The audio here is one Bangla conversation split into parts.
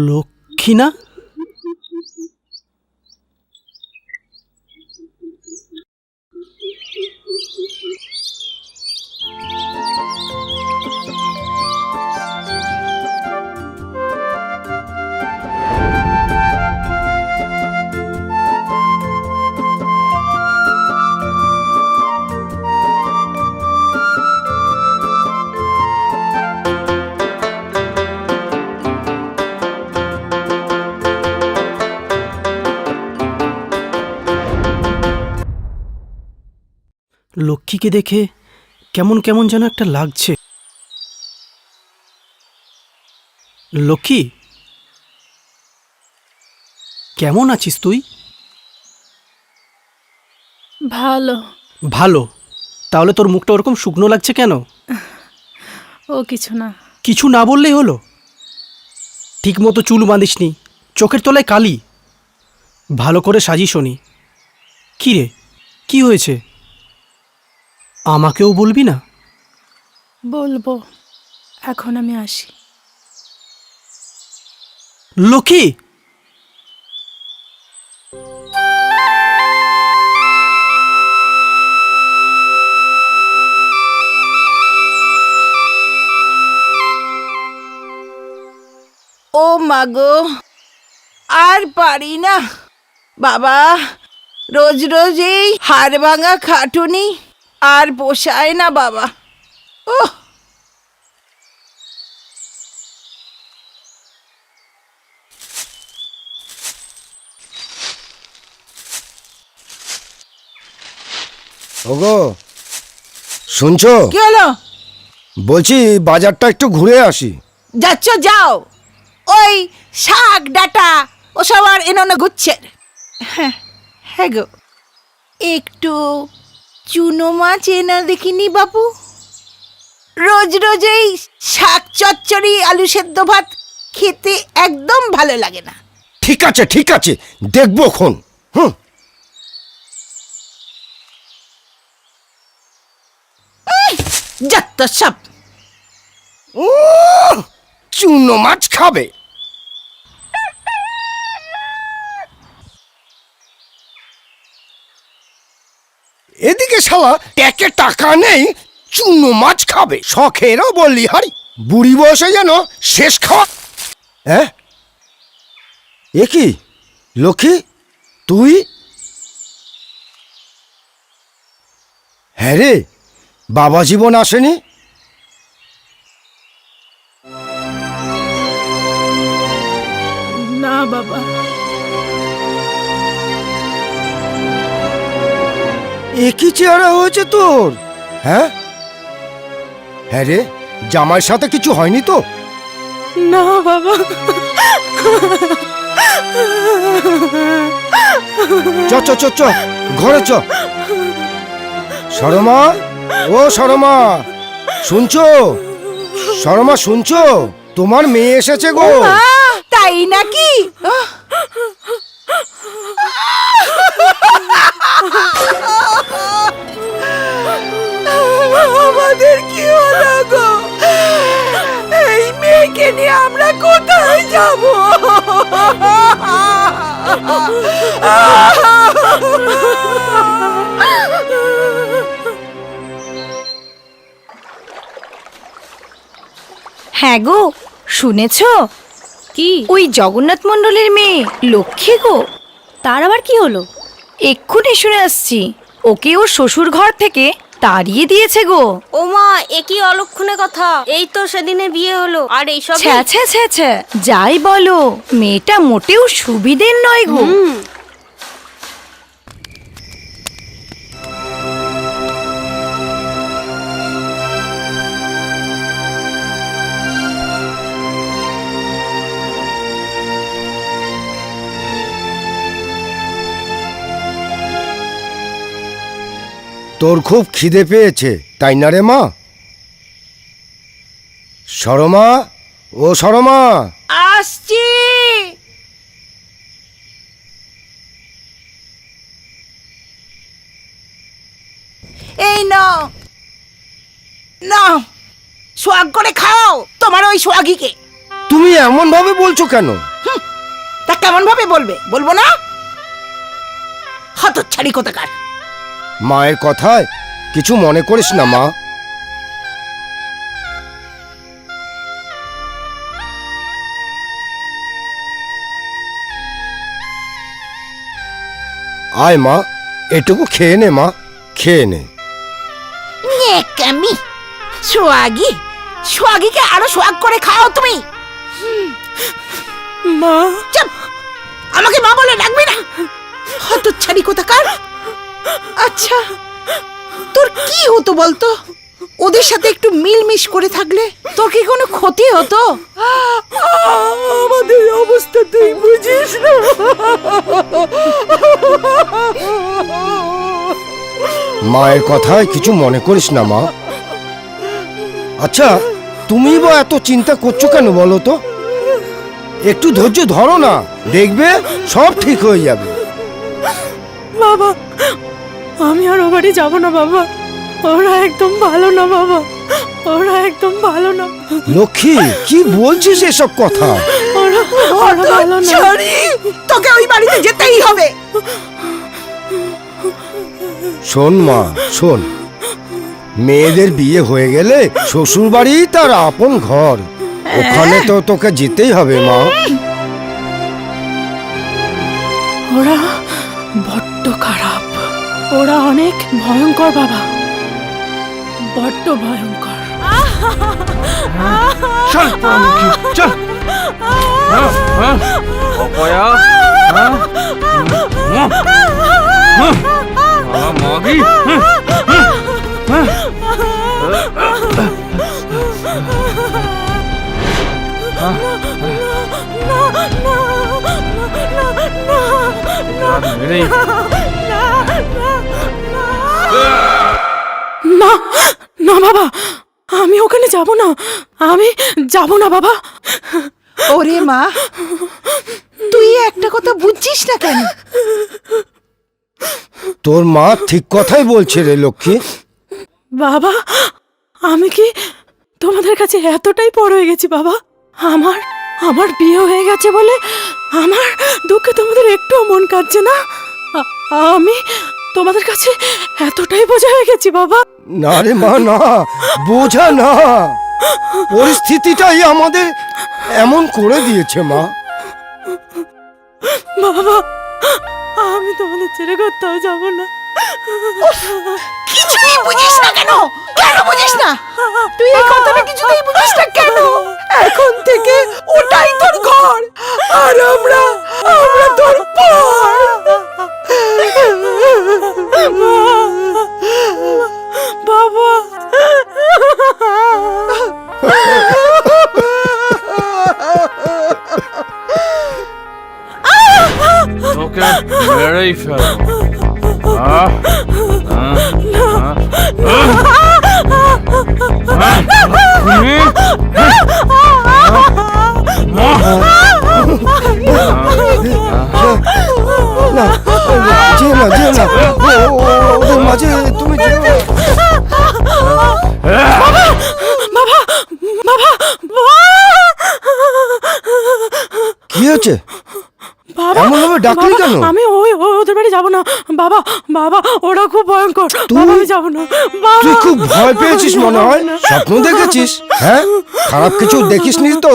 লক্ষ্মী না? লক্ষ্মীকে দেখে কেমন কেমন যেন একটা লাগছে। লক্ষ্মী, কেমন আছিস তুই? ভালো। ভালো? তাহলে তোর মুখটা ওরকম শুকনো লাগছে কেন? ও কিছু না। কিছু না বললেই হলো? ঠিক মতো চুল বাঁধিসনি, চোখের তলায় কালি, ভালো করে সাজিসনি। কী রে, কি হয়েছে? আমাকেও বলবি না? বলবো, এখন আমি আসি। লক্ষ্মী! ও মাগো, আর পারি না বাবা। রোজ রোজ এই হাড় ভাঙা খাটুনি আর পোষায় না বাবা। ও ওগো, শুনছো? কি হলো? বলছি বাজারটা একটু ঘুরে আসি। যাচ্ছ যাও, ওই শাক ডাটা ওসব আর এনো না গুচ্ছের। হ্যাঁ হ্যাঁ গো, একটু চুনো মাছ এনে দেখিনি বাবু। রোজ রোজ এই শাক চচ্চড়ি আলু সেদ্ধ ভাত খেতে একদম ভালো লাগে না। ঠিক আছে ঠিক আছে, দেখবো খন। যত সব। চুনো মাছ খাবে? এদিকে শালা ট্যাকে টাকা নেই, চুনো মাছ খাবে? শখেরও বললি হারি, বুড়ি বয়সে যেন শেষ খাওয়া। হ্যাঁ, এ কি লক্ষ্মী তুই? হ্যাঁ রে, বাবা জীবন আসেনি? না বাবা, একই চেহারা হয়েছে তোর। হ্যাঁ হ্যাঁ রে, জামাইয়ের সাথে কিছু হয়নি তো? না বাবা। চ চ চ চ, ঘরে চ। সরমা, ও সরমা, শুনছো? সরমা শুনছো? তোমার মেয়ে এসেছে গো। তাই নাকি? আমাদের কি হলো গো? এই মেয়েকে নিয়ে আমরা কোথায় যাব? হ্যাঁ গো, শুনেছ? কি? ওই জগন্নাথ মণ্ডলের মেয়ে লক্ষ্মী গো। তার আবার কি হলো? এক্ষুনি শুনে আসছি, ওকে ওর শ্বশুর ঘর থেকে তাড়িয়ে দিয়েছে গো। ও মা, এ কি অলক্ষণে কথা! এই তো সেদিনে বিয়ে হলো, আর এইসব ছ্যা ছ্যা ছ্যা ছ্যা, যাই বলো, মেয়েটা মোটেও সুবিধের নয় গো। তোর খুব খিদে পেয়েছে তাই না রে মা? সরমা, ও সরমা। আসছি। এই নাও নাও, সোয়াগ করে খাও তোমার ওই সোয়াগিকে। তুমি এমন ভাবে বলছো কেন? তা কেমন ভাবে বলবে? বলবো না? হতচ্ছাড়ি কোথাকার। মায়ের কথায় কিছু মনে করিস না মা। আয় মা, এটুকু খেয়ে নে মা, খেয়ে নে। নেকামি, সোয়াগী, সোয়াগীকে আরো সোয়াগ করে খাও তুমি। মা, চুপ, আমাকে মা বলে ডাকবি না, হতচ্ছাড়ি কোথাকার। আচ্ছা, তোর কি হতো বলতো? ওদের সাথে একটু মিলমিশ করে থাকলে তোর কি কোনো ক্ষতি হতো? আমাদের অবস্থা তুই বুঝিস না। মায়ের কথায় কিছু মনে করিস না মা। আচ্ছা, তুমি বা এত চিন্তা করছো কেন বলো তো? একটু ধৈর্য ধরো না, দেখবে সব ঠিক হয়ে যাবে। বাবা, আমি আর ও বাড়ি যাবো না বাবা। ওরা একদম ভালো না বাবা, ওরা একদম ভালো না। লক্ষ্মী, কি বলছিস এসব কথা? ওরা ওরা ভালো না। হতচ্ছাড়ি, তোকে ওই বাড়িতে যেতেই হবে। শোন মা, শোন, মেয়েদের বিয়ে হয়ে গেলে শ্বশুর বাড়ি তার আপন ঘর, ওখানে তো তোকে যেতেই হবে মা। ওরা বড্ড খারাপ, ওরা অনেক ভয়ঙ্কর বাবা, বড্ড ভয়ঙ্কর। চল পরামুখী, চল। অপয়া, মাগি। না না বাবা, আমি ওখানে যাব না, আমি যাব না বাবা। ওরে মা, তুই একটা কথা বুঝছিস না কেন? তোর মা ঠিক কথাই বলছে রে লক্ষ্মী। বাবা, আমি কি তোমাদের কাছে এতটাই বড় হয়ে গেছি বাবা? আমার আমার বিয়ে হয়ে গেছে বলে আমার দুঃখে তোমাদের একটুও মন কাটছে না? আমি তোমাদের কাছে এতটাই বোঝা হয়ে গেছি বাবা? না রে মা, না, বোঝা না, পরিস্থিতিটাই আমাদের এমন করে দিয়েছে মা। বাবা, আমি তোমাদের ছেড়ে কোথাও যাব না। কিছুই বুঝিস না কেন? কেন বুঝিস না? তুই এই কথাটা কিছুতেই বুঝিস না কেন? এখন থেকে ওটাই তোর ঘর, আর আমরা তোর পর। বাবা, তোকে মেরেই ফেলবো। না, যেও না, যেও না, ওদের মাঝে তুমি যেও না। বাবা, বাবা, কি হয়েছে? বাবা, এমন ভাবে ডাকলি বাবা, কেন? আমি ওদের বাড়ি যাব না বাবা। বাবা, ওরা খুব ভয়ঙ্কর, বাবা, আমি যাব না বাবা। তুই খুব ভয় পেয়েছিস মনে হয়, স্বপ্ন দেখেছিস? হ্যাঁ, খারাপ কিছু দেখিসনি তো?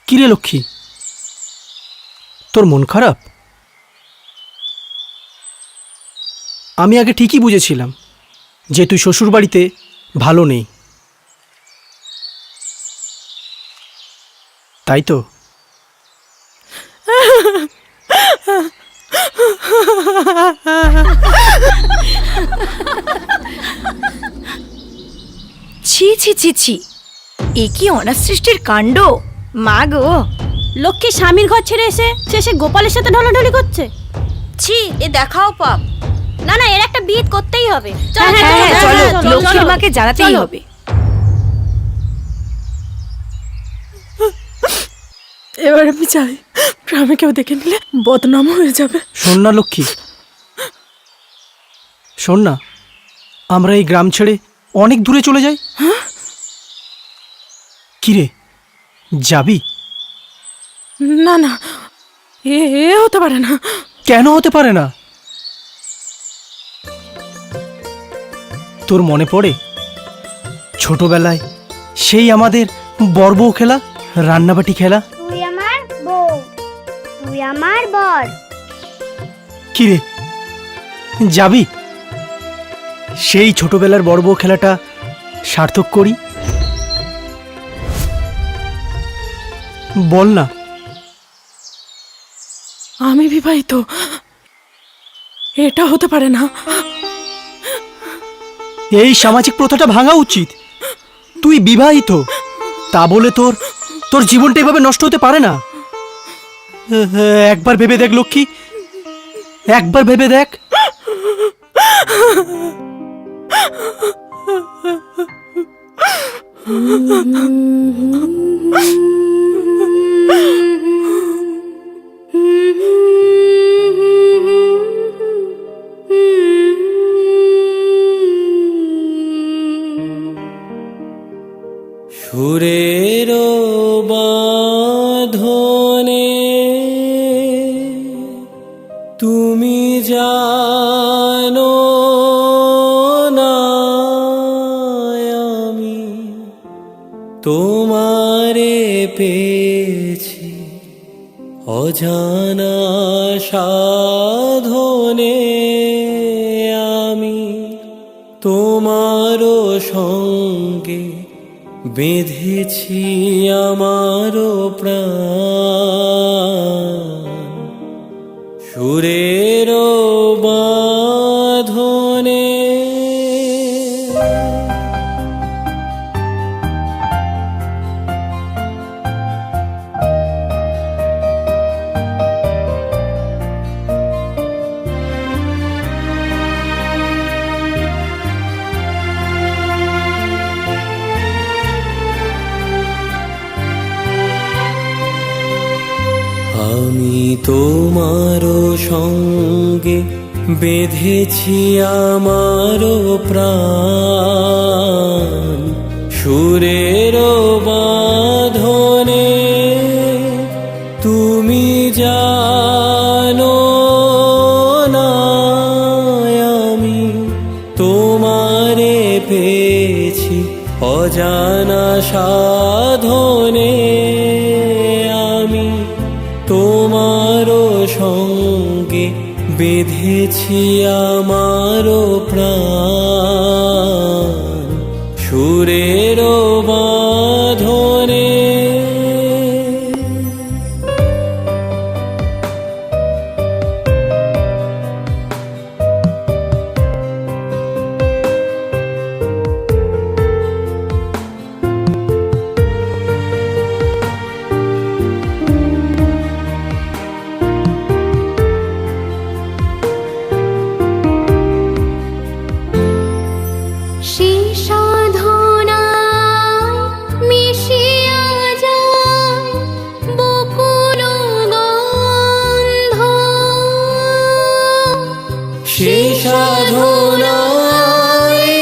কিরে লক্ষ্মী, তোর মন খারাপ? আমি আগে ঠিকই বুঝেছিলাম যে তুই শ্বশুর বাড়িতে ভালো নেই, তাই তো? ছি ছি ছি ছি, এ কি অনাসৃষ্টির কাণ্ড! মা গো, লক্ষ্মী স্বামীর ঘর ছেড়ে এসে শেষে গোপালের সাথে ঢলাঢলি করছে। ছি, এ দেখাও পাপ। না না, এর একটা বিয়ে করতেই হবে। চল, হ্যাঁ, চল, চলো, চল, চল, লক্ষ্মীর চল। মাকে জানাতেই চলো। হবে। এবার আমি চাই, গ্রামে কেউ দেখে নিলে বদনাম হয়ে যাবে। শোন না লক্ষ্মী, শোন না, আমরা এই গ্রাম ছেড়ে অনেক দূরে চলে যাই। কিরে, যাবি? না না, এ এ হতে পারে না। কেন হতে পারে না? তোর মনে পড়ে ছোটবেলায় সেই আমাদের বরবউ খেলা, রান্নাবাটি খেলা? তুই আমার বউ, তুই আমার বর। কিরে, যাবি? সেই ছোটবেলার বরবউ খেলাটা সার্থক করি, বল না। আমি বিবাহিত, এটা হতে পারে না। এই সামাজিক প্রথাটা ভাঙা উচিত। তুই বিবাহিত, তা বলে তোর তোর জীবনটা এভাবে নষ্ট হতে পারে না। একবার ভেবে দেখ লক্ষ্মী, একবার ভেবে দেখ। সুরের বাঁধনে তুমি জানো না আমি তোমারে পেয়েছি অজানা সাধনে, আমি তোমারও সঙ্গে বেঁধেছি আমারও প্রাণ। সুরের বাঁধনে আমি তোমারও সঙ্গে বেঁধেছি আমারও প্রাণ। সুরের বাঁধনে তুমি জানো না আমি তোমারে পেয়েছি অজানা সাধনে, আমি তোমারও সঙ্গে বেঁধেছি আমারও প্রাণ। সুরের বাঁধনে সেই সাধনায় মিশিয়া যায় বকুল গন্ধ, সে সাধনায়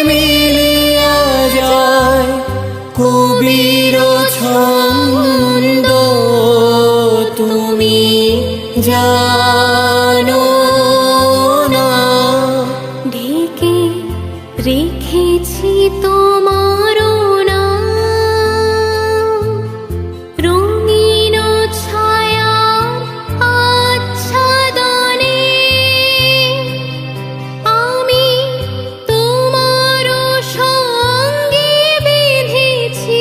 মিলিয়া যায় কবির ছন্দ, তুমি জানো না ঢেকে রেখেছি তোমার নাম, রঙিন ছায়া আচ্ছাদনে, আমি তোমার সঙ্গে বেঁধেছি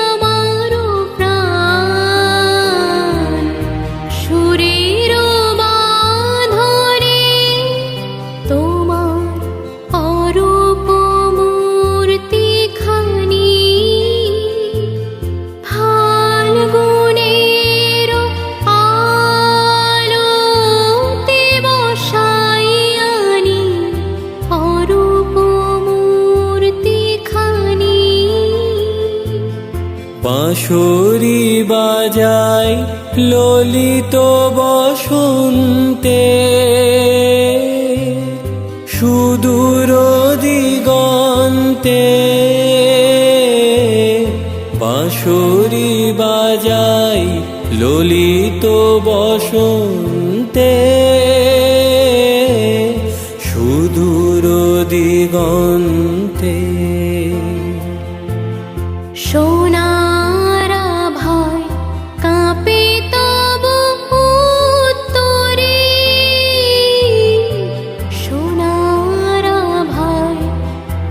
আমার প্রাণ। সুরের বাঁধনে তোমার অরূপ মূর্তিখানি, ফাল্গুনের আলোতে বসাই আনি অরূপ মূর্তিখানি। বাঁশরি বাজায় ললিত বসন্তে সুদূর দিগন্তে বাঁশরি বাজাই ললিত বসন্তে সুদূর দিগন্তে সোনার আভায় কাঁপে তবু উত্তরে, সোনার আভায়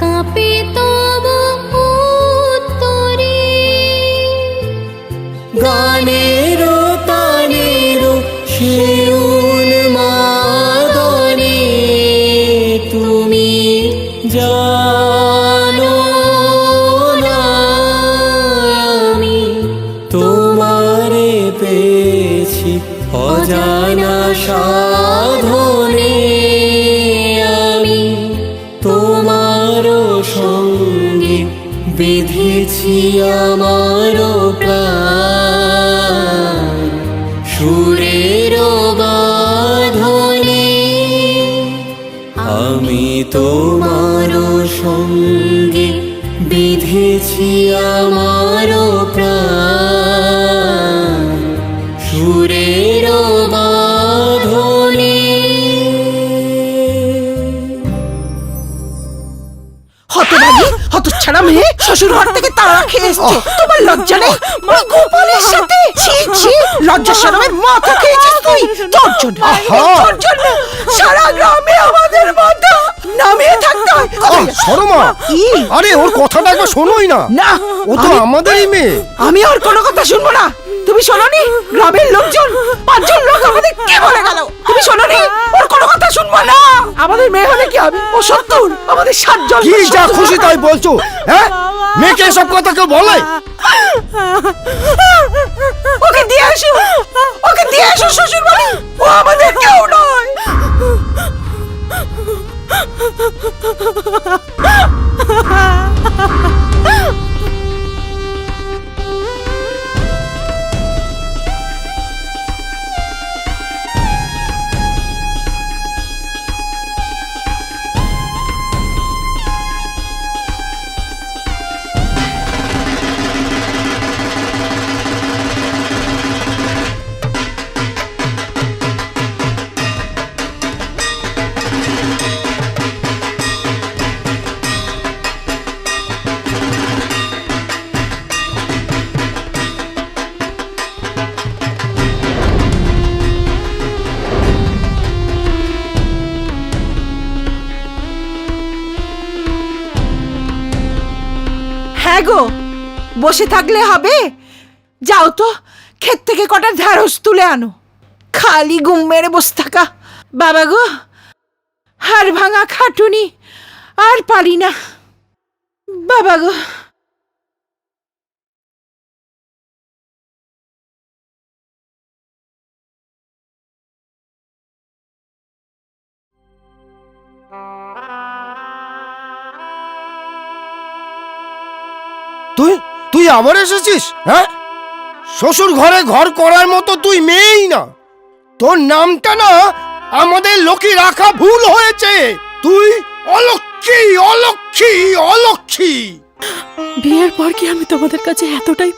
কাঁপে তবু উত্তরে। গানের তানের শিউন মাদনে তুমি জানো না আমি তোমারে পেয়েছি অজানা সাধনে, আমি তোমার সঙ্গে বেঁধেছি আমার প্রাণ সুরের বাঁধনে, আমি তোমার সঙ্গে বেঁধেছি আমার প্রাণ সুরের বাঁধনে। হতভাগী হতচ্ছাড়া মেয়ে শ্বশুর ঘর থেকে তাড়া খেয়ে এসছে, তোমার লজ্জা নেই? ওই গোপালের সাথে ছি ছি, লজ্জা শরমের মাথা খেয়েছিস তুই। তোর জন্য তোর জন্য সারা গ্রামে আমাদের মাথা নামিয়ে থাকতে হয়। শর্মা, কি? আরে ওর কথাটা একবার শোনোই না, না, ও তো আমাদেরই মেয়ে। আমি ওর কোনো কথা শুনবো না। তুমি শোনোনি গ্রামের লোকজন 5 জন লোক আমাদের কে বলে গেল? তুমি শোনোনি? ওর কোনো কথা শুনবো না। আমাদের মেয়ে হলে কি হবে? ও 70, আমাদের 7 জন। কি যা খুশি তাই বলছো? হ্যাঁ, মেয়েকে এসব কথা কেউ বলে? ওকে দিয়ে আসো, ওকে দিয়ে আসো শ্বশুর বাড়ি। ও আমাদের কেউ নয়। হ্যাঁ গো, বসে থাকলে হবে? যাও তো ক্ষেত থেকে কটা ঢ্যাঁড়স তুলে আনো। খালি গুম মেরে বসে থাকা। বাবা গো, হাড় ভাঙা খাটুনি, আর পারি না। বাবা গো। তুই তুই আবার এসেছিস? হ্যাঁ, শ্বশুর ঘরে ঘর করার মতো তুই মেয়েই না। তোর নামটা না আমাদের লোকে রাখা ভুল হয়েছে। তুই অলক্ষী, অলক্ষী, অলক্ষী। বিয়ের পর কি আমি তোমাদের কাছে এতটাই